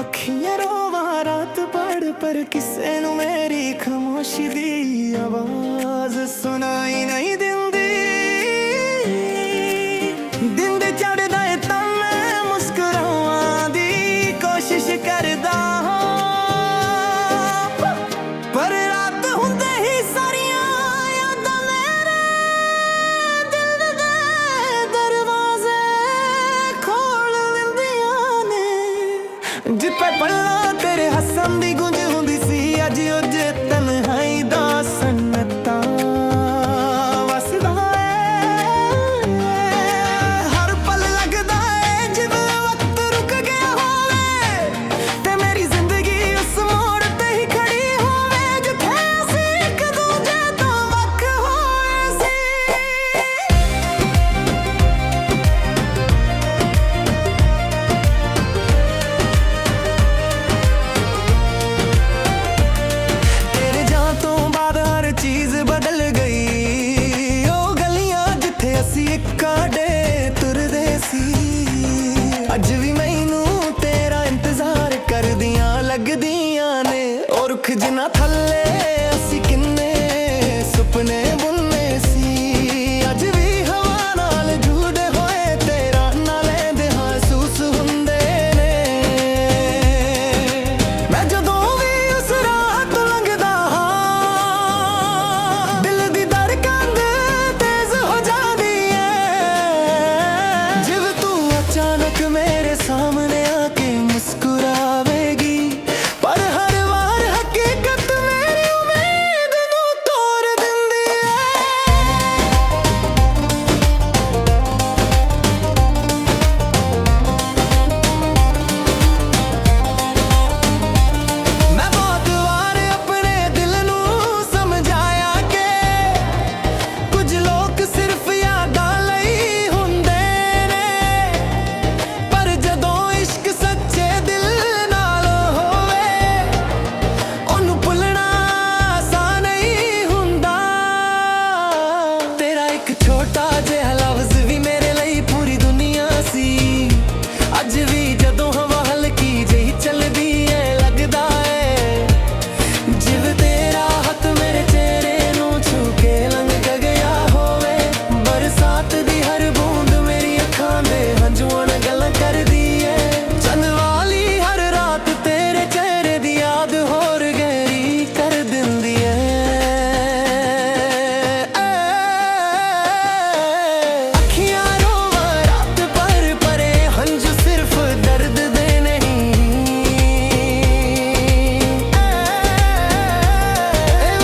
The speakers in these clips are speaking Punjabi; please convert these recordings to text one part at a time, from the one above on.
अखियां रोवा रात पढ़ पर किसे नू मेरी खामोशी दी आवाज सुनाई नहीं दिंदी। दिन दे चढ़दा है तां मैं मुस्कुरावां दी कोशिश करदा हां, पर रात हुंदे ही सारियां यादां मेरे दिल दे दरवाजे खोल दिंदियां ने। जिथे पल्ला तेरे हसन दी गुंज हुंदी सी अज उजे तन्हाई दा सन्नता वसदा है। हर पल लगदा है जिवें वक्त रुक गया होवे ते मेरी जिंदगी उस मोड़ ते ही खड़ी होवे जिथे असीं इक दूजे तो वख होए सी। तेरे जान तो बाद हर चीज बदल गई, ओ गलियां जिथे असीं इक्काडे तुरदे सी। अज भी मैनू तेरा इंतजार करदियां लगदियां ने, ओ रुख जिन्हां थल्ले असीं किन्ने सुपने बुनने सी। अज भी हवा नाल जुड़े होए तेरा ना लैंदे महसूस हुंदे ने। मैं जदों भी उस राह तो लंघदा हां दिल दी धड़कन तेज हो जांदी है। जिवें तू अचानक मेरे सामने आके मुस्कुरावेगी, पर हर वार हकीकत मेरी उम्मीद नू तोड़ दिंदी है। मैं बहुत वार अपने दिल नू समझाया के कुछ लोग सिर्फ यादां लई हुंदे ने, पर जदों इश्क सच्चे दिल नाल होवे ओनू भुलना आसान नहीं हुंदा। तेरा एक छोटा जिहा लफ्ज़ भी मेरे ਲਈ पूरी दुनिया सी। अज भी जदों हवा हल्की जही चलदी है लगदा है जिवें तेरा हथ मेरे चेहरे नू छू के लंघ गया होवे। बरसात दी हर बूंद मेरी अखां दे हंझुआं नाल गल्लां करदी है। चंद वाली हर रात तेरे चेहरे दी याद होर गहरी कर दिंदी है। अखियां रोवां रात पर परे हंझू सिर्फ दर्द दे नहीं।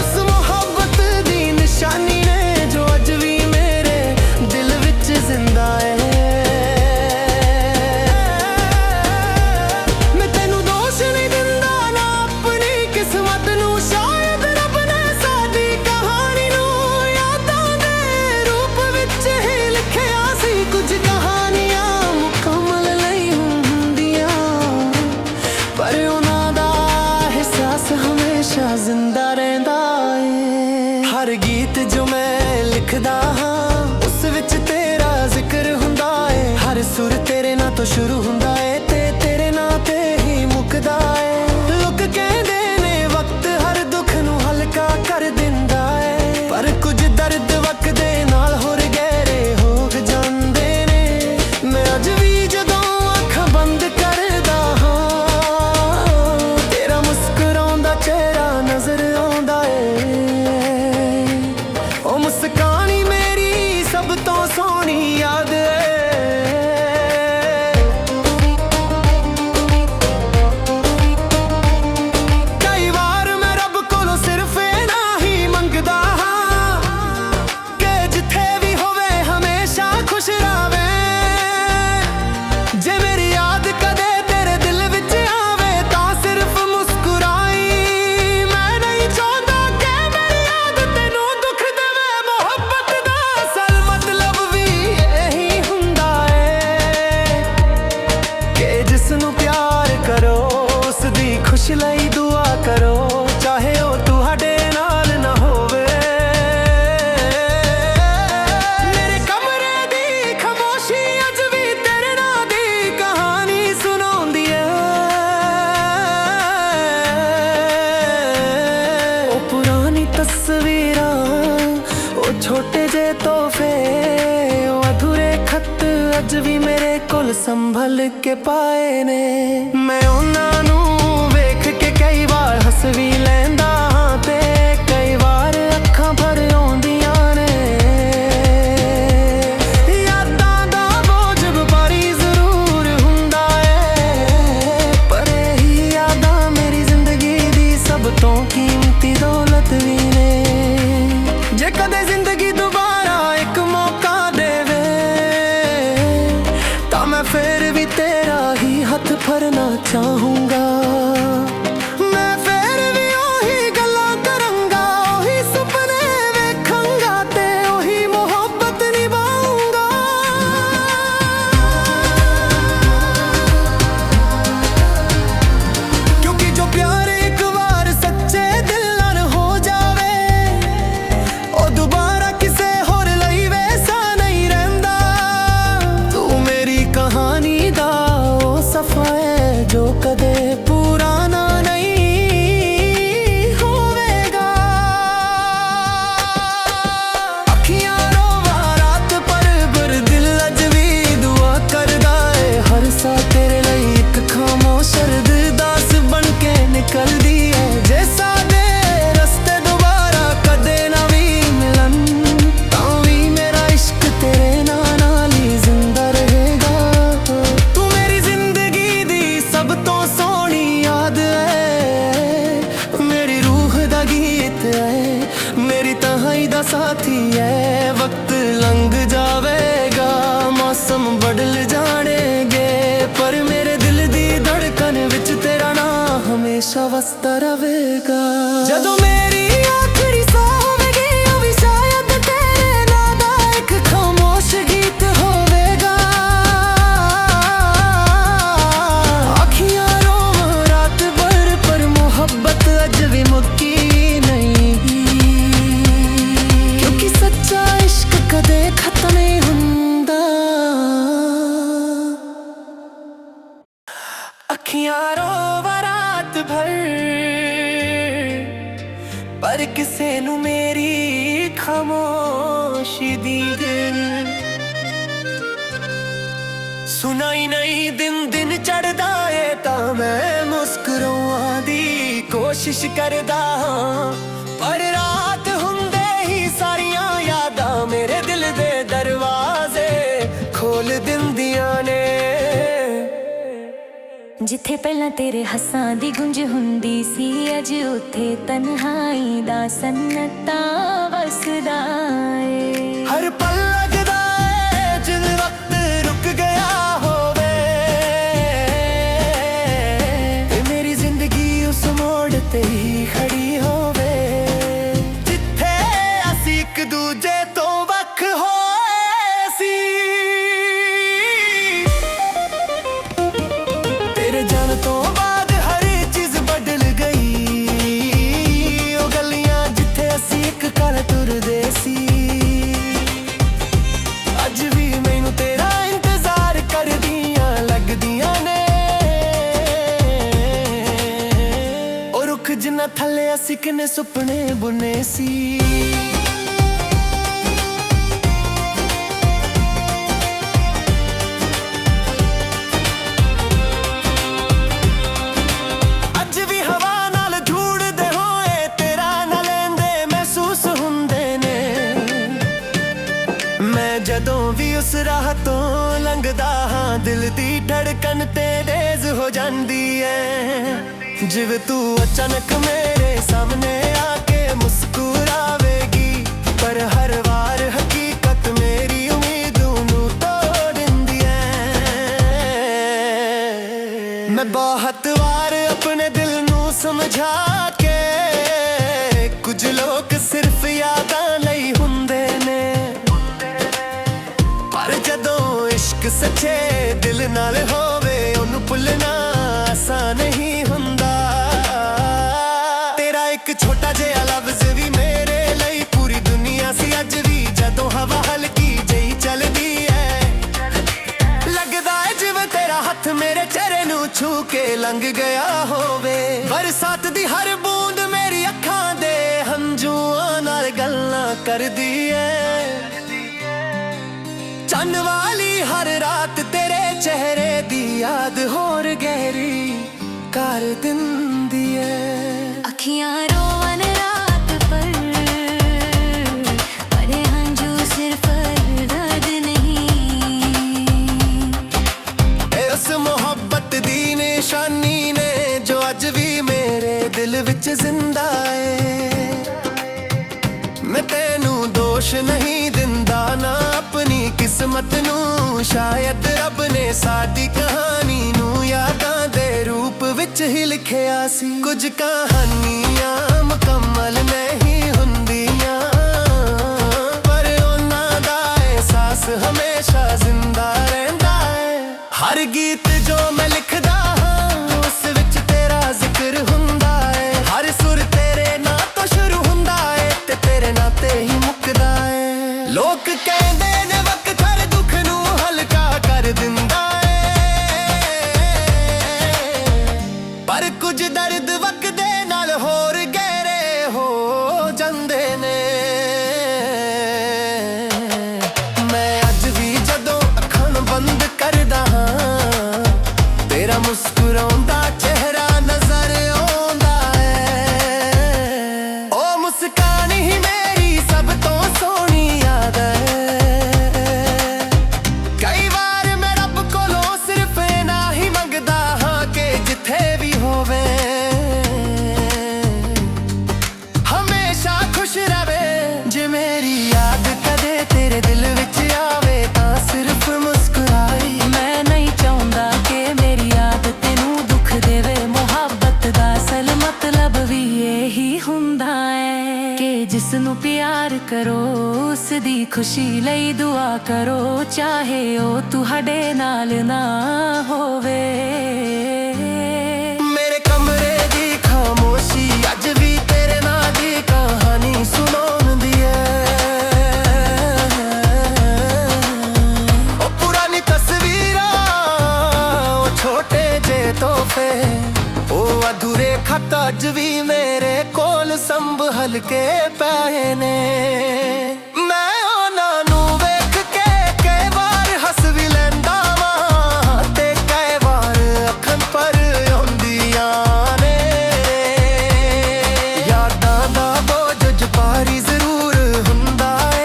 उस मोहब्बत दी निशानी ने जो अज भी मेरे दिल विच जिंदा है। मैं तेनू दोष नहीं दिंदा ना अपनी किस्मत नू, शायद रब ने साडी कहानी नू यादां दे रूप विच ही लिखिया सी। कुछ कहानियां मुकम्मल नहीं हुंदियां, पर उन्हां दा एहसास हमेशा जिंदा रहिंदा है। हर गीत जो मैं लिखदा हां उस विच तेरा जिक्र हुंदा है। हर सुर तेरे नां तो शुरू हुंदा है ते तेरे नां ते ही मुकदा है। लोग कहंदे ने वक्त हर दुख नू हल्का कर दिंदा है, पर कुछ दर्द वक्त दे नाल होर गहरे हो जांदे ने। मैं अज भी जदों अखां बंद करदा हां तेरा मुस्कुराउंदा चेहरा नजर आउंदा है। ओ मुस्कान ही मेरी सब तो सोहनी याद है। कई वार मैं रब कोलों सिर्फ इन्ना ही मंगदा हां कि जिथे भी होवे हमेशा खुश रहे। जे मेरी याद कदे तेरे दिल विच आवे तां सिर्फ मुस्कुराई। मैं नहीं चाहता कि मेरी याद तेनू दुख देवे। मोहब्बत दा असल मतलब भी यही हुंदा है कि जिसनू प्यार करो उस दी खुश लई दुआ करो, चाहे ओ तुहाडे नाल ना होवे। मेरे कमरे दी खामोशी अज भी तेरे नां दी कहानी सुनाउंदी है। ਤਸਵੀਰਾਂ, ਉਹ ਛੋਟੇ ਜੇ ਤੋਹਫੇ, ਉਹ ਅਧੂਰੇ ਖੱਤ ਅੱਜ ਵੀ ਮੇਰੇ ਕੋਲ ਸੰਭਲ ਕੇ ਪਾਏ ਨੇ। ਮੈਂ ਉਹਨਾਂ ਨੂੰ ਵੇਖ ਕੇ ਕਈ ਵਾਰ ਹੱਸ ਵੀ ਲੈਂਦਾ ਹਾਂ ਤੇ ਕਈ ਵਾਰ ਅੱਖਾਂ ਭਰ ਆਉਂਦੀਆਂ ਨੇ। ਯਾਦਾਂ ਦਾ ਬੋਝ ਭਾਰੀ ਜ਼ਰੂਰ ਹੁੰਦਾ ਏ, ਪਰ ਇਹੀ ਯਾਦਾਂ ਮੇਰੀ ਜ਼ਿੰਦਗੀ ਦੀ ਸਭ ਤੋਂ ਕੀਮਤੀ ਦੌਲਤ ਵੀ ਨੇ। ਜੇ ਕਦੇ ਜ਼ਿੰਦਗੀ ਦੁਬਾਰਾ ਇੱਕ ਮੌਕਾ ਦੇਵੇ ਤਾਂ ਮੈਂ ਫਿਰ ਵੀ ਤੇਰਾ ਹੀ ਹੱਥ ਫੜਨਾ ਚਾਹੂੰਗਾ। ਮੈਂ ਫਿਰ ਵੀ ਉਹੀ ਗੱਲਾਂ ਕਰਾਂਗਾ, ਉਹੀ ਸੁਪਨੇ ਵੇਖਾਂਗਾ ਤੇ ਉਹੀ ਮੁਹੱਬਤ ਨਿਭਾਊਂਗਾ। ਕਿਉਂਕਿ ਜੋ ਪਿਆਰ ਇੱਕ ਵਾਰ ਸੱਚੇ ਦਿਲ ਨਾਲ ਹੋ ਜਾਵੇ, ਉਹ ਦੁਬਾਰਾ ਕਿਸੇ ਹੋਰ ਲਈ ਵੈਸਾ ਨਹੀਂ ਰਹਿੰਦਾ। ਤੂੰ ਮੇਰੀ ਕਹਾਣੀ ਦਾ ਉਹ ਸਫ਼ਾ ਹੈ ਜੋ ਕਦੇ ਪੁਰਾਣਾ ਨਹੀਂ ਹੋਵੇਗਾ। ਅੱਖੀਆਂ ਰੋਵਾ ਰਾਤ ਪਰ ਦਿਲ ਅੱਜ ਵੀ ਦੁਆ ਕਰਦਾ ਏ। ਹਰ ਸਾਹ ਤੇਰੇ ਲਈ ਇੱਕ ਖਾਮੋਸ਼ ਅਰਦਾਸ ਬਣ ਕੇ ਨਿਕਲਦੀ ਏ। ਜੇ ਸਾਡੇ ਰਸਤੇ ਦੁਬਾਰਾ ਕਦੇ ਨਾ ਵੀ ਮਿਲਣ ਤਾਂ ਵੀ ਮੇਰਾ ਇਸ਼ਕ ਤੇਰੇ ਨਾਲ ਹੀ ਜ਼ਿੰਦਾ ਰਹੇਗਾ। ਤੂੰ ਮੇਰੀ ਜ਼ਿੰਦਗੀ ਦੀ ਸਭ ਤੋਂ ਸੋਹਣੀ ਯਾਦ ਏ, ਮੇਰੀ ਰੂਹ ਦਾ ਗੀਤ ਏ, ਮੇਰੀ ਤਨਹਾਈ ਦਾ ਸਾਥੀ ਏ। ਵਕਤ ਲੰਘ ਜਾਵੇਗਾ, ਮੌਸਮ ਬਦਲ ਜਾਣਗੇ, ਪਰ ਮੇਰੇ ਦਿਲ ਦੀ ਧੜਕਨ ਵਿੱਚ ਤੇਰਾ ਨਾਂ ਹਮੇਸ਼ਾ ਵਸਦਾ ਰਹੇਗਾ। ਜਦੋਂ ਮੇਰੀ ਆਖਰੀ ਸਾਹ ਹੋਵੇਗੀ, ਉਹ ਵੀ ਸ਼ਾਇਦ ਤੇਰੇ ਨਾਂ ਦਾ ਇੱਕ ਖਾਮੋਸ਼ ਗੀਤ ਹੋਵੇਗਾ। ਅੱਖੀਆਂ ਰੋਵਾਂ ਰਾਤ ਭਰ ਪਰ ਮੁਹੱਬਤ ਅੱਜ ਵੀ ਮੁੱਕੀ ਨਹੀਂ, ਕਿਉਂਕਿ ਸੱਚਾ ਇਸ਼ਕ ਕਦੇ ਖਤਮ ਨਹੀਂ ਹੁੰਦਾ। ਅੱਖੀਆਂ ਰੋਵਾਂ ਰਾਤ ਭਰ ਪਰ ਕਿਸੇ ਨੂੰ ਮੇਰੀ ਖਾਮੋਸ਼ੀ ਦੀ ਦਿਲ ਸੁਣਾਈ ਨਹੀਂ। ਦਿਨ ਦਿਨ ਚੜ੍ਹਦਾ ਏ ਤਾਂ ਮੈਂ ਮੁਸਕਰਾਉਣ ਦੀ ਕੋਸ਼ਿਸ਼ ਕਰਦਾ ਹਾਂ, ਪਰ ਰਾਤ ਹੁੰਦੇ ਹੀ ਸਾਰੀਆਂ ਯਾਦਾਂ ਮੇਰੇ ਦਿਲ ਦੇ ਦਰਵਾਜ਼ੇ ਖੋਲ ਦਿੰਦੀਆਂ ਨੇ। ਜਿੱਥੇ ਪਹਿਲਾਂ ਤੇਰੇ ਹੱਸਾਂ ਦੀ ਗੂੰਜ ਹੁੰਦੀ ਸੀ, ਅੱਜ ਉੱਥੇ ਤਨਹਾਈ ਦਾ ਸੰਨਤਾ ਵਸਦਾ ਏ। ਹਰ ਪਲ ਲੱਗਦਾ ਏ ਜਿਵੇਂ ਵਕਤ ਰੁਕ ਗਿਆ ਹੋਵੇ, ਤੇ ਮੇਰੀ ਜ਼ਿੰਦਗੀ ਉਸ ਮੋੜ ਤੇ ਹੀ ਖੜੀ ਹੋਵੇ ਜਿੱਥੇ ਅਸੀਂ ਇੱਕ ਦੂਜੇ ਤੋਂ ਵੱਖ ਹੋਏ ਸੀ। ਤੇਰੇ ਜਾਣ ਤੋਂ ਬਾਅਦ ਹਰ ਚੀਜ਼ ਬਦਲ ਗਈ, ਉਹ ਗਲੀਆਂ ਜਿੱਥੇ ਅਸੀਂ ਇੱਕ ਕੱਲ ਤੁਰਦੇ ਸੀ, ਅੱਜ ਵੀ ਮੈਨੂੰ ਤੇਰਾ ਇੰਤਜ਼ਾਰ ਕਰਦੀਆਂ ਲੱਗਦੀਆਂ ਨੇ। ਉਹ ਰੁੱਖ ਜਿਨ੍ਹਾਂ ਥੱਲੇ ਅਸੀਂ ਕਿੰਨੇ ਸੁਪਨੇ ਬੁਣੇ ਸੀ। ਅੱਜ ਵੀ ਹਵਾ ਨਾਲ ਜੁੜਦੇ ਹੋਏ ਤੇਰਾ ਨਾ ਲੈਂਦੇ ਮਹਿਸੂਸ ਹੁੰਦੇ ਨੇ। ਮੈਂ ਜਦੋਂ ਵੀ ਉਸ ਰਾਹ ਤੋਂ ਲੰਘਦਾ ਹਾਂ, ਦਿਲ ਦੀ ਧੜਕਨ ਤੇਜ਼ ਹੋ ਜਾਂਦੀ ਏ। ਜਿਵੇਂ ਤੂੰ ਅਚਾਨਕ ਮੇਰੇ ਸਾਹਮਣੇ ਆ ਕੇ ਮੁਸਕਰਾਵੇਗੀ, ਪਰ ਹਰ ਵਾਰ ਹਕੀਕਤ ਮੇਰੀ ਉਮੀਦ ਨੂੰ ਤੋੜ ਦਿੰਦੀ ਏ। ਮੈਂ ਬਹੁਤ ਵਾਰ ਆਪਣੇ ਦਿਲ ਨੂੰ ਸਮਝਾ ਕੇ, ਕੁਝ ਲੋਕ ਸਿਰਫ ਯਾਦਾਂ ਲਈ ਹੁੰਦੇ ਨੇ, ਪਰ ਜਦੋਂ ਇਸ਼ਕ ਸੱਚੇ ਦਿਲ ਨਾਲ ਹੋਵੇ ਉਹਨੂੰ ਭੁੱਲਣਾ ਆਸਾਨ ਨਹੀਂ ਹੁੰਦਾ। ਤੇਰਾ ਇੱਕ ਛੋਟਾ ਜਿਹਾ ਲਫ਼ਜ਼ ਵੀ ਮੇਰੇ ਲਈ ਪੂਰੀ ਦੁਨੀਆ ਸੀ। ਅੱਜ ਵੀ ਜਦੋਂ ਹਵਾ ਹਲਕੀ ਜਿਹੀ ਚੱਲਦੀ ਏ, ਲੱਗਦਾ ਏ ਜਿਵੇਂ ਤੇਰਾ ਹੱਥ ਮੇਰੇ ਚਿਹਰੇ ਨੂੰ ਛੂ ਕੇ ਲੰਘ ਗਿਆ ਹੋਵੇ। ਬਰਸਾਤ ਦੀ ਹਰ ਬੂੰਦ ਮੇਰੀ ਅੱਖਾਂ ਦੇ ਹੰਝੂ ਹੰਝੂਆਂ ਨਾਲ ਗੱਲਾਂ ਕਰਦੀ ਏ। ਚੰਨ ਵਾਲੀ ਹਰ ਰਾਤ ਤੇਰੇ ਚਿਹਰੇ ਦੀ ਯਾਦ ਹੋਰ ਗਹਿਰੀ ਕਰ ਦਿੰਦੀ ਏ। ਅੱਖੀਆਂ ਰੋਵਨ ਰਾਤ ਪਰ ਪਰੇ ਹੰਝੂ ਸਿਰਫ ਦਰਦ ਨਹੀਂ। ਇਸ ਮੁਹੱਬਤ ਦੀ ਨਿਸ਼ਾਨੀ ਨੇ ਜੋ ਅੱਜ ਵੀ ਮੇਰੇ ਦਿਲ ਵਿੱਚ ਜ਼ਿੰਦਾ ਏ। ਮੈਂ ਤੈਨੂੰ ਦੋਸ਼ ਨਹੀਂ ਦਿੰਦਾ ਨਾ ਆਪਣੀ ਕਿਸਮਤ ਨੂੰ, ਸ਼ਾਇਦ ਰੱਬ ਨੇ ਸਾਡੀ ਕਹਾਣੀ ਨੂੰ ਯਾਦਾਂ ਦੇ ਰੂਪ ਵਿੱਚ ਹੀ ਲਿਖਿਆ ਸੀ। ਕੁਝ ਕਹਾਣੀਆਂ ਮੁਕੰਮਲ ਨਹੀਂ ਹੁੰਦੀਆਂ, ਪਰ ਉਹਨਾਂ ਦਾ ਅਹਿਸਾਸ ਹਮੇਸ਼ਾ ਜ਼ਿੰਦਾ ਰਹਿੰਦਾ ਹੈ। ਹਰ ਗੀਤ ਜੋ ਮੈਂ ਲਿਖਦਾ ਹਾਂ ਉਸ ਵਿੱਚ ਤੇਰਾ ਜ਼ਿਕਰ ਹੁੰਦਾ ਹੈ। ਹਰ ਸੁਰ ਤੇਰੇ ਨਾਂ ਤੋਂ ਸ਼ੁਰੂ ਹੁੰਦਾ ਹੈ ਤੇ ਤੇਰੇ ਨਾਂ ਤੇ ਹੀ ਮੁੱਕਦਾ ਹੈ। ਲੋਕ ਕਹਿੰਦੇ ਨੇ ਵਕਤ ਹਰ ਦੁੱਖ ਨੂੰ ਹਲਕਾ ਕਰ ਦਿੰਦਾ ਹੈ, ਪਰ ਕੁਝ ਦਰਦ ਵਕਤ ਦੇ ਨਾਲ ਹੋਰ ਗਹਿਰੇ ਹੋ ਜਾਂਦੇ ਨੇ। ਮੈਂ ਅੱਜ ਵੀ ਜਦੋਂ ਅੱਖਾਂ ਬੰਦ ਕਰਦਾ ਹਾਂ ਤੇਰਾ ਮੁਸਕਰਾਉਂਦਾ ਚਿਹਰਾ ਨਜ਼ਰ ਆਉਂਦਾ ਹੈ। ਉਹ ਮੁਸਕਾਨ ਹੀ ਮੇਰੀ ਸਭ ਤੋਂ ਸੋਹਣੀ ਯਾਦ ਹੈ। ਕਈ ਵਾਰ ਮੈਂ ਰੱਬ ਕੋਲੋਂ ਸਿਰਫ ਇੰਨਾ ਹੀ ਮੰਗਦਾ ਹਾਂ ਕਿ ਜਿੱਥੇ ਵੀ ਹੋਵੇ ਹਮੇਸ਼ਾ ਖੁਸ਼ ਰਵੇ। ਜੇ ਮੇਰੀ ਯਾਦ ਕਦੇ ਤੇਰੇ ਦਿਲ ਵਿੱਚ ਆਵੇ ਤਾਂ ਸਿਰਫ ਮੁਸਕਰਾਈ। ਮੈਂ ਨਹੀਂ ਚਾਹੁੰਦਾ ਕਿ ਮੇਰੀ ਯਾਦ ਤੈਨੂੰ ਦੁੱਖ ਦੇਵੇ। ਮੁਹੱਬਤ ਦਾ ਅਸਲ ਮਤਲਬ ਵੀ ਇਹੀ ਹੁੰਦਾ ਹੈ ਕਿ ਜਿਸ ਨੂੰ ਪਿਆਰ ਕਰੋ ਉਸ ਦੀ ਖੁਸ਼ੀ ਲਈ ਦੁਆ ਕਰੋ, ਚਾਹੇ ਉਹ ਤੁਹਾਡੇ ਨਾਲ ਨਾ ਹੋਵੇ। ਮੇਰੇ ਕਮਰੇ ਦੀ ਖਾਮੋਸ਼ੀ ਅੱਜ ਵੀ ਤੇਰੇ ਨਾਂ ਦੀ ਕਹਾਣੀ ਸੁਣਾਉਂਦੀ ਏ। ਉਹ ਪੁਰਾਣੀ ਤਸਵੀਰਾਂ, ਉਹ ਛੋਟੇ ਜਿਹੇ ਤੋਹਫੇ, ਉਹ ਅਧੂਰੇ ਖੱਤ ਅੱਜ ਵੀ ਮੇਰੇ ਕੋਲ ਸੰਭਲ ਕੇ ਪਏ ਨੇ। ਮੈਂ ਉਹਨਾਂ ਨੂੰ ਵੇਖ ਕੇ ਕਈ ਵਾਰ ਹੱਸ ਵੀ ਲੈਂਦਾ ਵਾਂ ਤੇ ਕਈ ਵਾਰ ਅੱਖਾਂ ਭਰ ਆਉਂਦੀਆਂ ਨੇ। ਯਾਦਾਂ ਦਾ ਬੋਝ ਭਾਰੀ ਜ਼ਰੂਰ ਹੁੰਦਾ ਏ,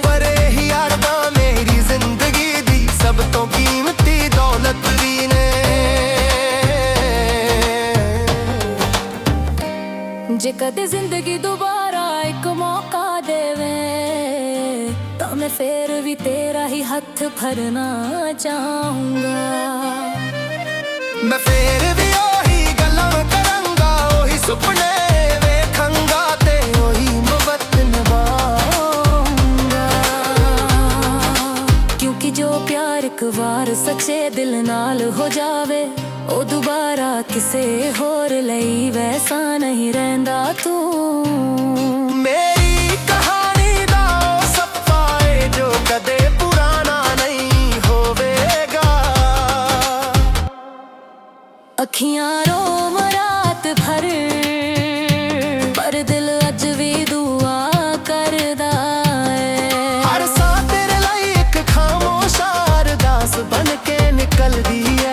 ਪਰ ਇਹ ਯਾਦਾਂ ਮੇਰੀ ਜ਼ਿੰਦਗੀ ਦੀ ਸਭ ਤੋਂ ਕੀਮਤੀ ਦੌਲਤ ਵੀ ਨੇ। ਜੇ ਕਦੇ ਜ਼ਿੰਦਗੀ ਦੁਬਾਰਾ ਇੱਕ ਮੌਕਾ ਦੇਵੇ ਤਾਂ ਮੈਂ ਫੇਰ ਵੀ ਤੇਰਾ ਹੀ ਹੱਥ ਫੜਨਾ ਚਾਹੂੰਗਾ। ਮੈਂ ਫੇਰ ਵੀ ਉਹੀ ਗੱਲਾਂ ਕਰਾਂਗਾ, ਉਹੀ ਸੁਪਨੇ ਵੇਖਾਂਗਾ ਤੇ ਉਹੀ ਮੁਹੱਬਤ ਨਿਭਾਉਂਗਾ। ਕਿਉਂਕਿ ਜੋ ਪਿਆਰ ਇੱਕ ਵਾਰ ਸੱਚੇ ਦਿਲ ਨਾਲ ਹੋ ਜਾਵੇ ਉਹ ਦੁਬਾਰਾ ਕਿਸੇ ਹੋਰ ਲਈ ਵੈਸਾ ਨਹੀਂ ਰਹਿੰਦਾ। ਤੂੰ ਮੇਰੀ ਕਹਾਣੀ ਦਾ ਉਹ ਸੱਪਾ ਏ ਜੋ ਕਦੇ ਪੁਰਾਣਾ ਨਹੀਂ ਹੋਵੇਗਾ। ਅੱਖੀਆਂ ਰੋਮ ਰਾਤ ਭਰ ਪਰ ਦਿਲ ਅੱਜ ਵੀ ਦੁਆ ਕਰਦਾ ਏ। ਹਰ ਸਾਹ ਤੇਰੇ ਲਈ ਇੱਕ ਖਾਮੋਸ਼ ਅਰਦਾਸ ਬਣ ਕੇ ਨਿਕਲਦੀ ਏ।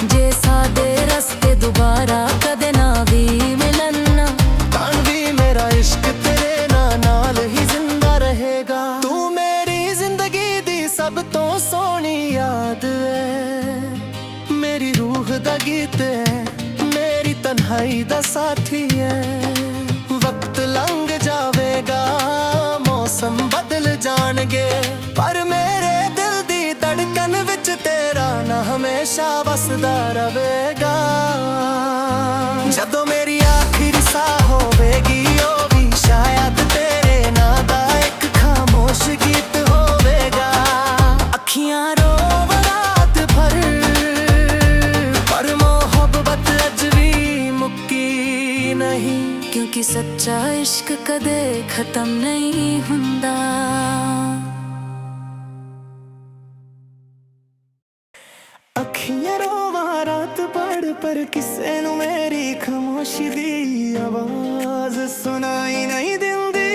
ਜੇ ਸਾਡੇ ਰਸਤੇ ਦੁਬਾਰਾ ਕਦੇ ਨਾ ਵੀ ਮਿਲਣ ਤਾਂ ਵੀ ਮੇਰਾ ਇਸ਼ਕ ਤੇਰੇ ਨਾਲ ਹੀ ਜ਼ਿੰਦਾ ਰਹੇਗਾ। ਤੂੰ ਮੇਰੀ ਜ਼ਿੰਦਗੀ ਦੀ ਸਭ ਤੋਂ ਸੋਹਣੀ ਯਾਦ ਏ, ਮੇਰੀ ਰੂਹ ਦਾ ਗੀਤ ਹੈ, ਮੇਰੀ ਤਨਹਾਈ ਦਾ ਸਾਥੀ ਹੈ। ਵਕਤ ਲੰਘ ਜਾਵੇਗਾ, ਮੌਸਮ ਬਦਲ ਜਾਣਗੇ, ਪਰ ਮੇਰੇ ਦਿਲ ਦੀ ਧੜਕਨ ਵਿੱਚ ਤੇਰਾ ਨਾਂ ਹਮੇਸ਼ਾ ਵਸਦਾ ਰਹੇਗਾ। ਜਦੋਂ ਮੇਰੀ ਆਖਿਰ ਸਾਹ ਹੋਵੇਗੀ ਉਹ ਵੀ ਸ਼ਾਇਦ ਤੇਰੇ ਨਾਂ ਦਾ ਇੱਕ ਖਾਮੋਸ਼ ਗੀਤ ਹੋਵੇਗਾ। ਅੱਖੀਆਂ ਰੋਵ ਰਾਤ ਭਰ ਪਰ ਮੁਹੱਬਤ ਅੱਜ ਵੀ ਮੁੱਕੀ ਨਹੀਂ, ਕਿਉਂਕਿ ਸੱਚਾ ਇਸ਼ਕ ਕਦੇ ਖਤਮ ਨਹੀਂ ਹੁੰਦਾ। ਅੱਖੀਆਂ ਰੋਵਾਂ ਰਾਤ ਭਰ पर किसे नू मेरी खामोशी दी आवाज सुनाई नहीं दिंदी।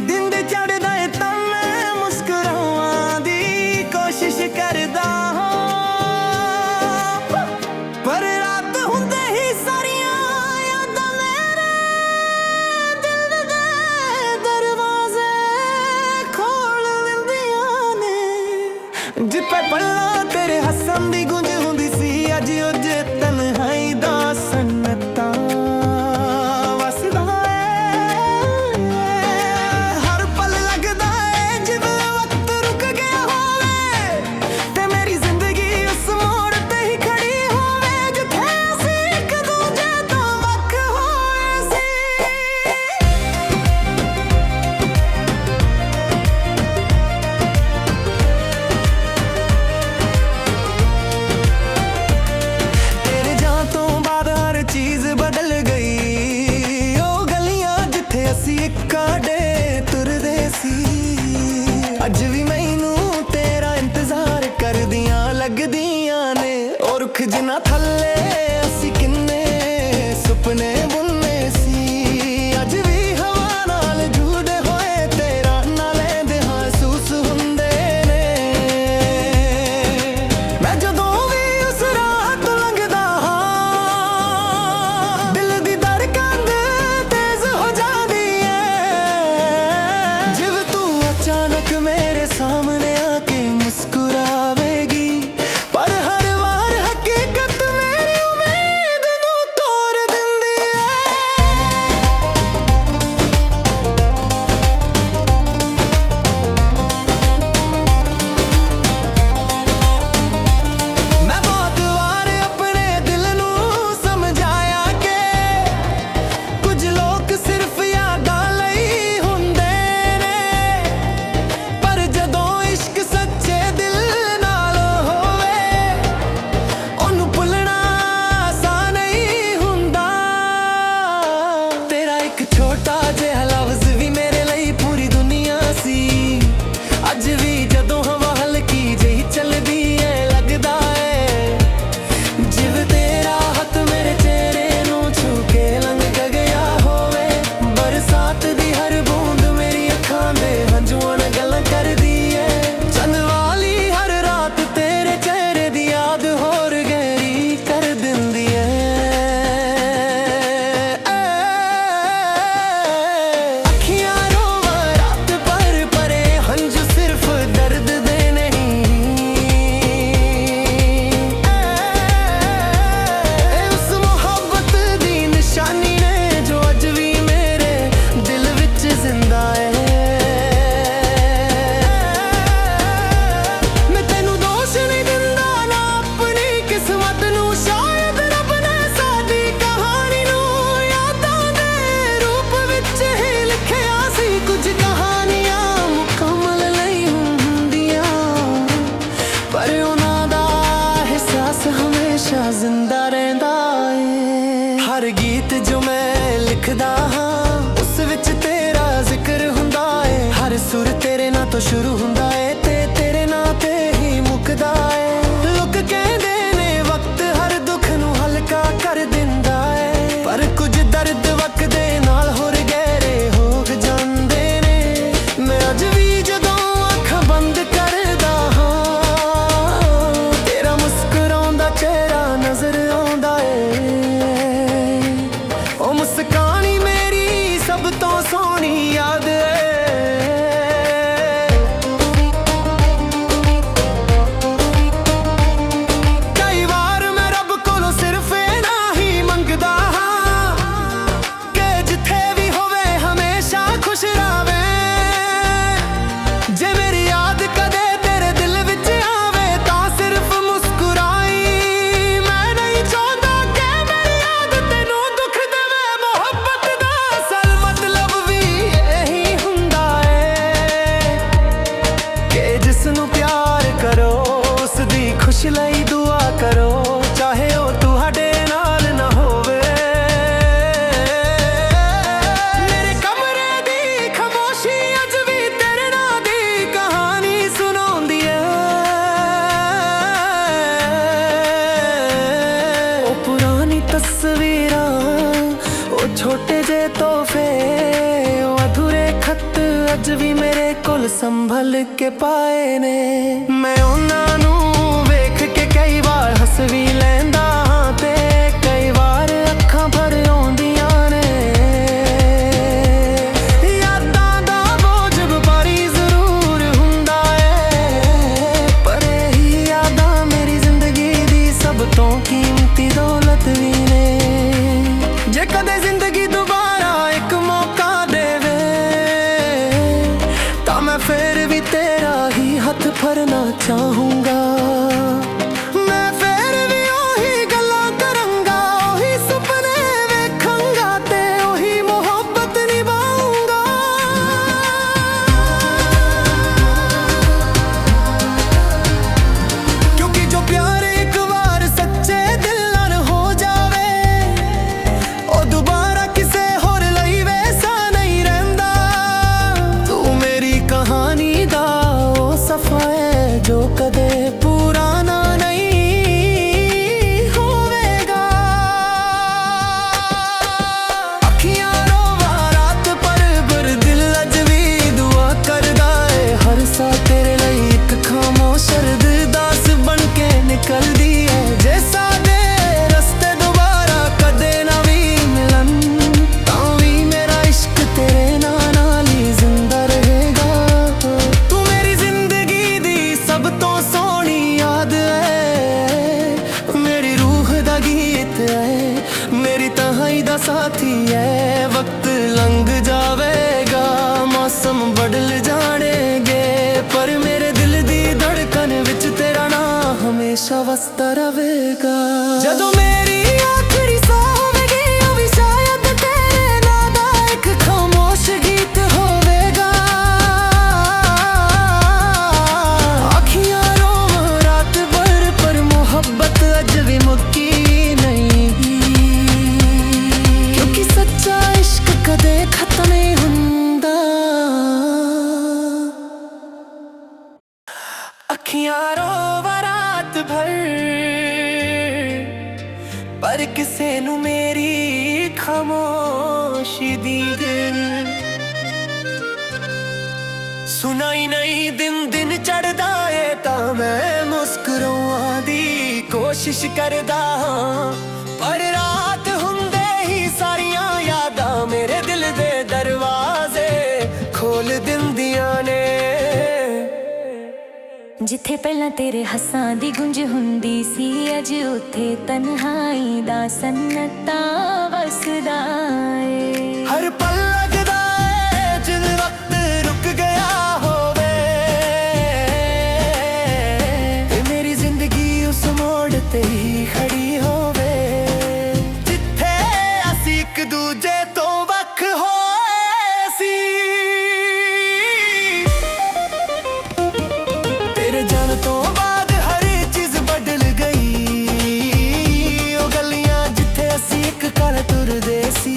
दिन दे चढ़दा है तां मैं मुस्कुरावां दी कोशिश करदा हां, पर रात हुंदे ही सारियां यादां मेरे दिल दे दरवाजे खोल दिंदियां ने। जिथे पल्ला तेरे हसन दी गुंज हुंदी सी अज उजे तन्हाई दा सन्नता वसदा है। हर पल लगदा है जिवें वक्त रुक गया होवे ते मेरी जिंदगी उस मोड़ ते ही खड़ी होवे जिथे असीं इक दूजे तो वख होए सी। तेरे जान तो बाद हर चीज बदल गई, ओ गलियां जिथे असीं इक्काडे तुरदे सी। अज भी मैनू तेरा इंतजार करदियां लगदियां ने, ओ रुख जिन्ना थल्ले असीं किन्ने सुपने बुनने सी। अज भी हवा नाल जुड़े होए तेरा ना लैंदे महसूस हुंदे ने। मैं जदों भी उस राह तो लंघदा हां दिल दी धड़कन तेज हो जांदी है। जिव तू अचानक मेरे सामने आके मुस्कुरावेगी, पर हर वार हकीकत मेरी उम्मीद नू तोड़ दिंदी है। मैं बहुत वार अपने दिल नू समझाया के कुछ लोग सिर्फ यादां लई हुंदे ने, पर जदों इश्क सच्चे दिल नाल होवे ओनू भुलना आसान नहीं हुंदा। तेरा एक छोटा जिहा लफ्ज़ भी मेरे ਲਈ पूरी दुनिया सी। अज भी जदों हवा हल्की जही चलदी है लगदा है जिव तेरा हथ मेरे चेहरे नू छू के लंघ गया होवे। बरसात दी हर बूंद मेरी अखां दे हंझुआं नाल गल्लां करदी है। चंद वाली हर रात तेरे चेहरे दी याद होर गहरी कर दिंदी है। अखियां रोवां रात पर परे हंझू सिर्फ दर्द दे नहीं। उस मोहब्बत दी निशानी ने जो अज भी मेरे दिल विच जिंदा है। मैं तेनू दोष नहीं दिंदा ना अपनी किस्मत नू, शायद रब ने साडी कहानी नू यादां दे रूप विच ही लिखिया सी। कुछ कहानियां मुकम्मल नहीं हुंदियां, पर उन्हां दा एहसास हमेशा जिंदा रहिंदा है। हर गीत जो मैं लिखदा हां उस विच तेरा जिक्र हुंदा है। हर सुर तेरे नां तो शुरू हुंदा है ते तेरे नां ते ही मुकदा है। लोग कहंदे ने वक्त हर दुख नू हल्का कर दिंदा है, पर कुछ दर्द वक्त दे नाल होर गहरे हो जांदे ने। मैं अज भी जदों अखां बंद करदा हां तेरा मुस्कुराउंदा चेहरा नजर आउंदा है। ओ मुस्कान ही मेरी सब तो सोहनी याद है। कई वार मैं रब कोलों सिर्फ इना ही मंगदा हां कि जिथे भी होवे हमेशा खुश रहे। जे मेरी याद कदे तेरे दिल विच आवे तां सिर्फ मुस्कुराई। मैं नहीं चाहता कि मेरी याद तेनू दुख देवे। मोहब्बत दा असल मतलब भी यही हुंदा है कि जिसनू प्यार करो उस दी खुश लई दुआ करो, चाहे ओ तुहाडे नाल ना होवे। मेरे कमरे दी खामोशी अज भी तेरे नां दी कहानी सुनाउंदी है। ਛੋਟੇ ਜੇ ਤੋਹਫੇ ਉਹ ਅਧੂਰੇ ਖੱਤ ਅੱਜ ਵੀ ਮੇਰੇ ਕੋਲ ਸੰਭਲ ਕੇ ਪਾਏ ਨੇ। ਮੈਂ ਉਹਨਾਂ ਨੂੰ ਵੇਖ ਕੇ ਕਈ ਵਾਰ ਹੱਸ ਵੀ ਲੈਂਦਾ ਹਾਂ ਤੇ ਕਈ ਵਾਰ ਅੱਖਾਂ ਭਰ ਆਉਂਦੀਆਂ ਨੇ। ਯਾਦਾਂ ਦਾ ਬੋਝ ਭਾਰੀ ਜ਼ਰੂਰ ਹੁੰਦਾ ਏ, ਪਰ ਇਹੀ ਯਾਦਾਂ ਮੇਰੀ ਜ਼ਿੰਦਗੀ ਦੀ ਸਭ ਤੋਂ ਕੀਮਤੀ ਦੌਲਤ ਵੀ ਨੇ। ਜੇ ਕਦੇ ਜ਼ਿੰਦਗੀ ਦੁਬਾਰਾ ਇੱਕ ਮੌਕਾ ਦੇਵੇ ਤਾਂ ਮੈਂ ਫੇਰ ਵੀ ਤੇਰਾ ਹੀ ਹੱਥ ਫੜਨਾ ਚਾਹੂੰਗਾ। ਮੈਂ ਫੇਰ ਵੀ ਉਹੀ ਗੱਲਾਂ ਕਰਾਂਗਾ, ਉਹੀ ਸੁਪਨੇ ਵੇਖਾਂਗਾ ਤੇ ਉਹੀ ਮੁਹੱਬਤ ਨਿਭਾਊਂਗਾ। ਕਿਉਂਕਿ ਜੋ ਪਿਆਰ ਇੱਕ ਵਾਰ ਸੱਚੇ ਦਿਲ ਨਾਲ ਹੋ ਜਾਵੇ ਉਹ ਦੁਬਾਰਾ ਕਿਸੇ ਹੋਰ ਲਈ ਵੈਸਾ ਨਹੀਂ ਰਹਿੰਦਾ। ਤੂੰ ਮੇਰੀ ਕਹਾਣੀ ਦਾ ਉਹ ਸਫ਼ਾ ਹੈ ਜੋ ਕਦੇ ਪੁਰਾਣਾ ਨਹੀਂ ਹੋਵੇਗਾ। ਅੱਖੀਆਂ ਰੋਵਾ ਰਾਤ ਪਰ ਦਿਲ ਅੱਜ ਵੀ ਦੁਆ ਕਰਦਾ ਏ। ਹਰ ਸਾਹ ਤੇਰੇ ਲਈ ਇੱਕ ਖਾਮੋਸ਼ ਅਰਦਾਸ ਬਣ ਕੇ ਨਿਕਲਦੀ ਏ। ਜੇ ਸਾਡੇ ਰਸਤੇ ਦੁਬਾਰਾ ਕਦੇ ਨਾ ਵੀ ਮਿਲਣ ਤਾਂ ਵੀ ਮੇਰਾ ਇਸ਼ਕ ਤੇਰੇ ਨਾਲ ਹੀ ਜ਼ਿੰਦਾ ਰਹੇਗਾ। ਤੂੰ ਮੇਰੀ ਜ਼ਿੰਦਗੀ ਦੀ ਸਭ ਤੋਂ ਸੋਹਣੀ ਯਾਦ ਏ, ਮੇਰੀ ਰੂਹ ਦਾ ਗੀਤ ਏ, ਮੇਰੀ ਤਹਾਈ ਦਾ ਸਾਥੀ ਏ। ਵਕਤ ਲੰਘ ਜਾਵੇਗਾ, ਮੌਸਮ ਬਦਲ ਜਾਣਗੇ, ਪਰ ਮੇਰੇ ਦਿਲ ਦੀ ਧੜਕਨ ਵਿੱਚ ਤੇਰਾ ਨਾਂ ਹਮੇਸ਼ਾ ਵਸਦਾ ਰਹੇਗਾ। ਜਦੋਂ ਮੇਰੀ ਆਖਰੀ ਸਾਹ ਹੋਵੇਗੀ ਉਹ ਵੀ ਸ਼ਾਇਦ ਤੇਰੇ ਨਾਂ ਦਾ ਇੱਕ ਖਾਮੋਸ਼ ਗੀਤ ਹੋਵੇਗਾ। ਅੱਖੀਆਂ ਰੋਵਾਂ ਰਾਤ ਭਰ ਪਰ ਮੁਹੱਬਤ ਅੱਜ ਵੀ ਮੁੱਕੀ ਨਹੀਂ, ਕਿਉਂਕਿ ਸੱਚਾ ਇਸ਼ਕ ਕਦੇ ਖਤਮ ਨਹੀਂ ਹੁੰਦਾ। ਅੱਖੀਆਂ ਰੋਵਾਂ ਰਾਤ ਭਰ ਪਰ ਕਿਸੇ ਨੂੰ ਮੇਰੀ ਖਾਮੋਸ਼ੀ ਦੀ ਸੁਣਾਈ ਨਹੀਂ। ਦਿਨ ਦਿਨ ਚੜਦਾ ਏ ਤਾਂ ਮੈਂ ਮੁਸਕਰਾਉਣ ਦੀ ਕੋਸ਼ਿਸ਼ ਕਰਦਾ ਹਾਂ, ਪਰ ਰਾਤ ਹੁੰਦੇ ਹੀ ਸਾਰੀਆਂ ਯਾਦਾਂ ਮੇਰੇ ਦਿਲ ਦੇ ਦਰਵਾਜ਼ੇ ਖੋਲ ਦਿੰਦੀਆਂ ਨੇ। ਜਿੱਥੇ ਪਹਿਲਾਂ ਤੇਰੇ ਹੱਸਾਂ ਦੀ ਗੂੰਜ ਹੁੰਦੀ ਸੀ ਅੱਜ ਉੱਥੇ ਤਨਹਾਈ ਦਾ ਸੰਨਤਾ ਵਸਦਾ ਏ। ਹਰ ਪਲ ਲੱਗਦਾ ਏ ਜਿਵੇਂ ਵਕਤ ਰੁਕ ਗਿਆ ਹੋਵੇ ਤੇ ਮੇਰੀ ਜ਼ਿੰਦਗੀ ਉਸ ਮੋੜ ਤੇ ਹੀ ਖੜੀ ਹੋਵੇ ਜਿੱਥੇ ਅਸੀਂ ਇੱਕ ਦੂਜੇ ਤੋਂ ਵੱਖ ਹੋਏ ਸੀ। ਤੇਰੇ ਜਾਣ ਤੋਂ ਬਾਅਦ ਹਰ ਚੀਜ਼ ਬਦਲ ਗਈ, ਉਹ ਗਲੀਆਂ ਜਿੱਥੇ ਅਸੀਂ ਇੱਕ ਕਰ ਤੁਰਦੇ ਸੀ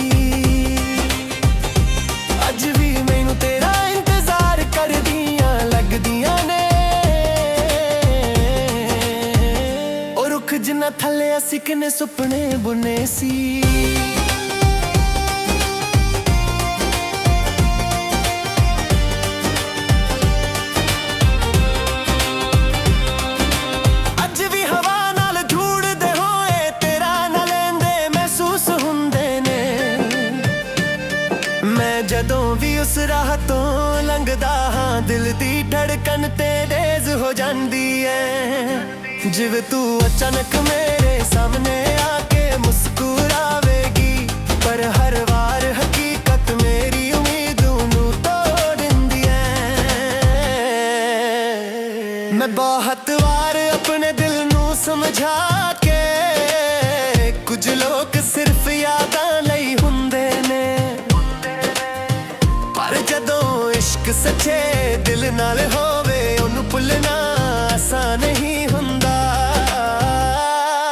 ਅੱਜ ਵੀ ਮੈਨੂੰ ਤੇਰਾ ਇੰਤਜ਼ਾਰ ਕਰਦੀਆਂ ਲੱਗਦੀਆਂ ਨੇ। ਉਹ ਰੁੱਖ ਜਿੰਨਾ ਥੱਲੇ ਅਸੀਂ ਕਿੰਨੇ ਸੁਪਨੇ ਬੁਨੇ ਸੀ। ਅੱਜ ਵੀ ਹਵਾ ਨਾਲ ਜੁੜਦੇ ਹੋਏ ਤੇਰਾ ਨਾ ਲੈਂਦੇ ਮਹਿਸੂਸ ਹੁੰਦੇ ਨੇ। ਮੈਂ ਜਦੋਂ ਵੀ ਉਸ ਰਾਹ ਤੋਂ ਲੰਘਦਾ ਹਾਂ ਦਿਲ ਦੀ ਧੜਕਨ ਤੇਜ਼ ਹੋ ਜਾਂਦੀ ਏ। ਜਿਵੇਂ ਤੂੰ ਅਚਾਨਕ ਮੇਰੇ ਸਾਹਮਣੇ ਆ ਕੇ ਮੁਸਕਰਾਵੇਗੀ, ਪਰ ਹਰ ਵਾਰ ਹਕੀਕਤ ਮੇਰੀ ਉਮੀਦ ਨੂੰ ਤੋੜ ਦਿੰਦੀ ਏ। ਮੈਂ ਬਹੁਤ ਵਾਰ ਆਪਣੇ ਦਿਲ ਨੂੰ ਸਮਝਾ ਕੇ ਕੁਝ ਲੋਕ ਸਿਰਫ ਯਾਦਾਂ ਲਈ ਹੁੰਦੇ ਨੇ, ਪਰ ਜਦੋਂ ਇਸ਼ਕ ਸੱਚੇ ਦਿਲ ਨਾਲ ਹੋਵੇ ਉਹਨੂੰ ਭੁੱਲਣਾ ਆਸਾਨ ਨਹੀਂ ਹੁੰਦਾ।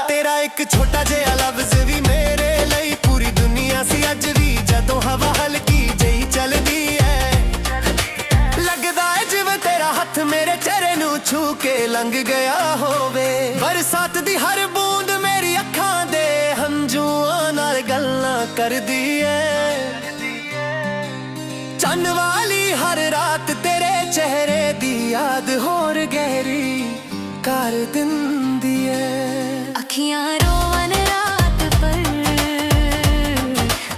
ਤੇਰਾ ਇੱਕ ਛੋਟਾ ਜਿਹਾ ਲਫ਼ਜ਼ ਵੀ ਮੇਰੇ ਲਈ ਪੂਰੀ ਦੁਨੀਆ ਸੀ। ਅੱਜ ਵੀ ਜਦੋਂ ਹਵਾ ਹਲਕੀ ਜਿਹੀ ਚੱਲਦੀ ਏ ਲੱਗਦਾ ਏ ਜਿਵੇਂ ਤੇਰਾ ਹੱਥ ਮੇਰੇ ਚਿਹਰੇ ਨੂੰ ਛੂ ਕੇ ਲੰਘ ਗਿਆ ਹੋਵੇ। ਬਰਸਾਤ ਦੀ ਹਰ ਬੂੰਦ ਮੇਰੀ ਅੱਖਾਂ ਦੇ ਹੰਝੂਆਂ ਨਾਲ ਗੱਲਾਂ ਕਰਦੀ ਏ। ਮਨ ਵਾਲੀ ਹਰ ਰਾਤ ਤੇਰੇ ਚਿਹਰੇ ਦੀ ਯਾਦ ਹੋਰ ਗਹਿਰੀ ਕਰ ਦਿੰਦੀ ਏ। ਅੱਖੀਆਂ ਰੋਵਨ ਰਾਤ ਪਰ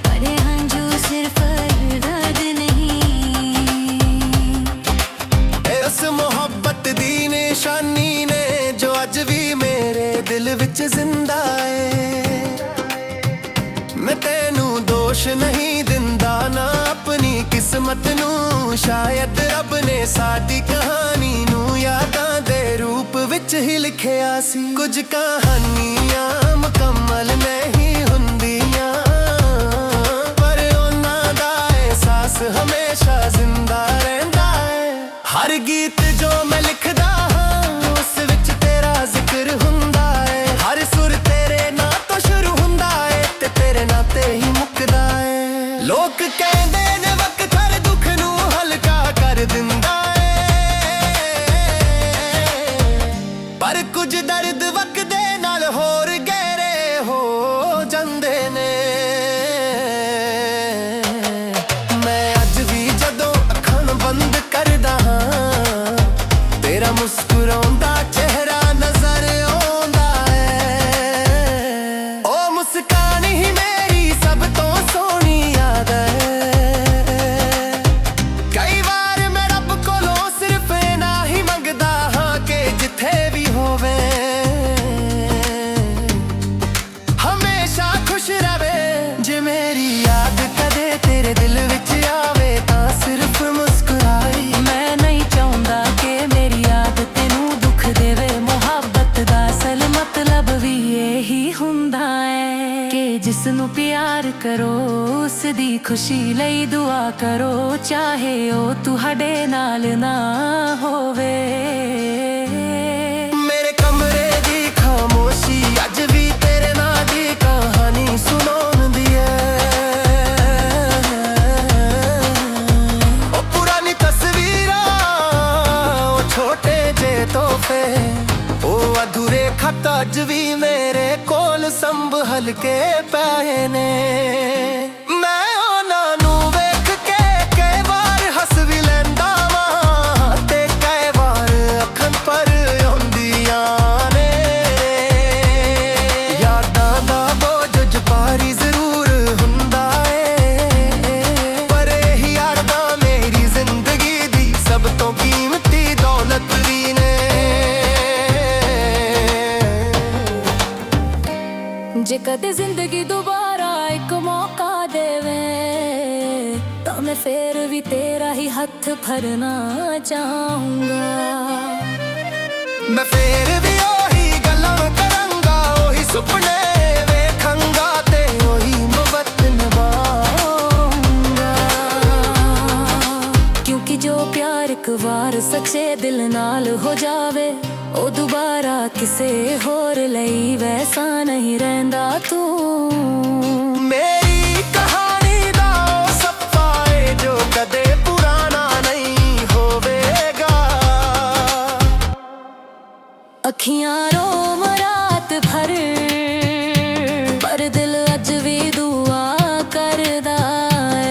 ਪਰੇ ਹੰਝੂ ਸਿਰਫ ਦਰਦ ਨਹੀਂ। ਇਸ ਮੁਹੱਬਤ ਦੀ ਨਿਸ਼ਾਨੀ ਨੇ ਜੋ ਅੱਜ ਵੀ ਮੇਰੇ ਦਿਲ ਵਿੱਚ ਜ਼ਿੰਦਾ ਏ। ਮੈਂ ਤੈਨੂੰ ਦੋਸ਼ ਨਹੀਂ ਦਿੰਦਾ ਨਾ ਆਪਣੀ ਕਿਸਮਤ ਨੂੰ, ਸ਼ਾਇਦ ਰੱਬ ਨੇ ਸਾਡੀ ਕਹਾਣੀ ਨੂੰ ਯਾਦਾਂ ਦੇ ਰੂਪ ਵਿੱਚ ਹੀ ਲਿਖਿਆ ਸੀ। ਕੁਝ ਕਹਾਣੀਆਂ ਮੁਕੰਮਲ ਨਹੀਂ ਹੁੰਦੀਆਂ, ਪਰ ਉਹਨਾਂ ਦਾ ਅਹਿਸਾਸ ਹਮੇਸ਼ਾ ਜ਼ਿੰਦਾ ਰਹਿੰਦਾ ਹੈ। ਹਰ ਗੀਤ ਜੋ ਮੈਂ ਲਿਖਦਾ ਹਾਂ ਉਸ ਵਿੱਚ ਤੇਰਾ ਜ਼ਿਕਰ ਹੁੰਦਾ ਹੈ। ਹਰ ਸੁਰ ਤੇਰੇ ਨਾਂ ਤੋਂ ਸ਼ੁਰੂ ਹੁੰਦਾ ਹੈ ਤੇ ਤੇਰੇ ਨਾਂ ਤੇ ਹੀ ਮੁੱਕਦਾ ਹੈ। ਲੋਕ ਕਹਿੰਦੇ ਨੇ ਵਕਤ ਹਰ ਦੁੱਖ ਨੂੰ ਹਲਕਾ ਕਰ ਦਿੰਦਾ ਹੈ, ਪਰ ਕੁਝ ਦਰਦ ਵਕਤ ਦੇ ਨਾਲ ਹੋਰ ਗਹਿਰੇ ਹੋ ਜਾਂਦੇ ਨੇ। ਮੈਂ ਅੱਜ ਵੀ ਜਦੋਂ ਅੱਖਾਂ ਬੰਦ ਕਰਦਾ ਹਾਂ ਤੇਰਾ ਮੁਸਕਰਾਉਂਦਾ ਚਿਹਰਾ ਨਜ਼ਰ ਆਉਂਦਾ ਹੈ। ਉਹ ਮੁਸਕਾਨ ਹੀ ਮੇਰੀ ਸਭ ਤੋਂ ਸੋਹਣੀ ਯਾਦ ਹੈ। ਕਈ ਵਾਰ ਮੈਂ ਰੱਬ ਕੋਲੋਂ ਸਿਰਫ ਇੰਨਾ ਹੀ ਮੰਗਦਾ ਹਾਂ ਕਿ ਜਿੱਥੇ ਵੀ ਹੋਵੇ ਹਮੇਸ਼ਾ ਖੁਸ਼ ਰਵੇ। ਜੇ ਮੇਰੀ ਯਾਦ ਕਦੇ ਤੇਰੇ ਦਿਲ ਵਿੱਚ ਆਵੇ ਤਾਂ ਸਿਰਫ ਮੁਸਕਰਾਈ। ਮੈਂ ਨਹੀਂ ਚਾਹੁੰਦਾ ਕਿ ਮੇਰੀ ਯਾਦ ਤੈਨੂੰ ਦੁੱਖ ਦੇਵੇ, ਮੁਹੱਬਤ ਦਾ ਅਸਲ ਮਤਲਬ ਵੀ ਇਹੀ ਹੁੰਦਾ ਹੈ ਕਿ ਜਿਸ ਨੂੰ ਪਿਆਰ ਕਰੋ ਉਸ ਦੀ ਖੁਸ਼ੀ ਲਈ ਦੁਆ ਕਰੋ, ਚਾਹੇ ਉਹ ਤੁਹਾਡੇ ਨਾਲ ਨਾ ਹੋਵੇ। ਮੇਰੇ ਕਮਰੇ ਦੀ ਖਾਮੋਸ਼ੀ ਅੱਜ ਵੀ ਤੇਰੇ ਨਾਂ ਦੀ ਕਹਾਣੀ ਸੁਣਾਉਂਦੀ ਹੈ। ਉਹ ਪੁਰਾਣੀ ਤਸਵੀਰਾਂ, ਉਹ ਛੋਟੇ ਜਿਹੇ ਤੋਹਫੇ, ਉਹ ਅਧੂਰੇ ਖਤ ਅੱਜ ਵੀ ਮੇਰੇ ਕੋਲ ਸੰਭਲ ਕੇ ਪਏ ਨੇ। ਮੈਂ ਉਹਨਾਂ ਨੂੰ ਵੇਖ ਕੇ ਕਈ ਵਾਰ ਹੱਸ ਵੀ ਲੈਂਦਾ ਵਾਂ ਤੇ ਕਈ ਵਾਰ ਅੱਖਾਂ ਭਰ ਆਉਂਦੀਆਂ ਨੇ। ਯਾਦਾਂ ਦਾ ਬੋਝ ਭਾਰੀ ਜ਼ਰੂਰ ਹੁੰਦਾ ਏ, ਪਰ ਇਹ ਯਾਦਾਂ ਮੇਰੀ ਜ਼ਿੰਦਗੀ ਦੀ ਸਭ ਤੋਂ ਕੀਮਤੀ ਦੌਲਤ ਵੀ ਨੇ। ਜੇ ਕਦੇ ਜ਼ਿੰਦਗੀ ਦੁਬਾਰਾ ਇੱਕ ਮੌਕਾ ਦੇਵੇ ਤਾਂ ਮੈਂ ਫੇਰ ਵੀ ਤੇਰਾ ਹੀ ਹੱਥ ਫੜਨਾ ਚਾਹੂੰਗਾ। ਮੈਂ ਫੇਰ ਵੀ ਉਹੀ ਗੱਲਾਂ ਕਰਾਂਗਾ, ਉਹੀ ਸੁਪਨੇ ਵੇਖਾਂਗਾ ਤੇ ਉਹੀ ਮੁਹੱਬਤ ਨਿਭਾਉਂਗਾ। ਕਿਉਂਕਿ ਜੋ ਪਿਆਰ ਇੱਕ ਵਾਰ ਸੱਚੇ ਦਿਲ ਨਾਲ ਹੋ ਜਾਵੇ ਉਹ ਦੁਬਾਰਾ ਕਿਸੇ ਹੋਰ ਲਈ ਵੈਸਾ ਨਹੀਂ ਰਹਿੰਦਾ ਤੂੰ। ਮੇਰੀ ਕਹਾਣੀ ਦਾ ਉਹ ਸੱਪਾ ਏ ਜੋ ਕਦੇ ਪੁਰਾਣਾ ਨਹੀਂ ਹੋਵੇਗਾ। ਅੱਖੀਆਂ ਰੋਮ ਰਾਤ ਭਰ ਪਰ ਦਿਲ ਅੱਜ ਵੀ ਦੁਆ ਕਰਦਾ ਏ।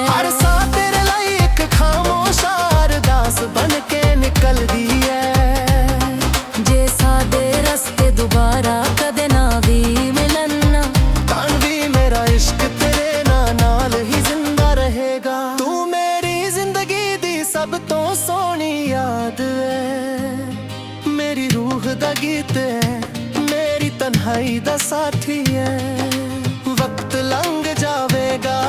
ਹਰ ਸਾਹ ਤੇਰੇ ਲਈ ਇੱਕ ਖਾਮੋਸ਼ ਅਰਦਾਸ ਬਣ ਕੇ ਨਿਕਲਦੀ ਏ। ਜੇ ਸਾਡੇ ਰਸਤੇ ਦੁਬਾਰਾ ਕਦੇ ਨਾ ਵੀ ਮਿਲਣ ਤਾਂ ਵੀ ਮੇਰਾ ਇਸ਼ਕ ਤੇਰੇ ਨਾਲ ਹੀ ਜ਼ਿੰਦਾ ਰਹੇਗਾ। ਤੂੰ ਮੇਰੀ ਜ਼ਿੰਦਗੀ ਦੀ ਸਭ ਤੋਂ ਸੋਹਣੀ ਯਾਦ ਏ, ਮੇਰੀ ਰੂਹ ਦਾ ਗੀਤ ਏ, ਮੇਰੀ ਤਨਹਾਈ ਦਾ ਸਾਥੀ ਏ। ਵਕਤ ਲੰਘ ਜਾਵੇਗਾ,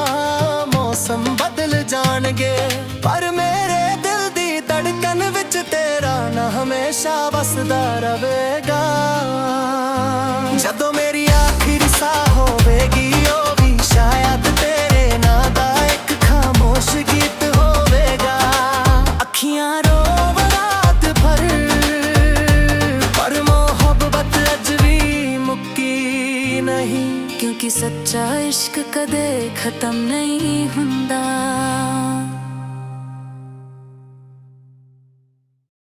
ਮੌਸਮ ਬਦਲ ਜਾਣਗੇ, ਪਰ ਮੇਰੇ ਦਿਲ ਦੀ ਧੜਕਨ ਵਿੱਚ ਤੇਰਾ ਨਾਂ ਹਮੇਸ਼ਾ ਵਸਦਾ ਰਹੇਗਾ। ਜਦੋਂ ਮੇਰੀ ਆਖਰੀ ਸਾਹ ਹੋਵੇਗੀ ਉਹ ਵੀ ਸ਼ਾਇਦ ਤੇਰੇ ਨਾਂ ਦਾ ਇੱਕ ਖਾਮੋਸ਼ ਗੀਤ ਹੋਵੇਗਾ। ਅੱਖੀਆਂ ਰੋਵ ਰਾਤ ਭਰ ਪਰ ਮੁਹੱਬਤ ਅੱਜ ਵੀ ਮੁੱਕੀ ਨਹੀਂ, ਕਿਉਂਕਿ ਸੱਚਾ ਇਸ਼ਕ ਕਦੇ ਖਤਮ ਨਹੀਂ ਹੁੰਦਾ।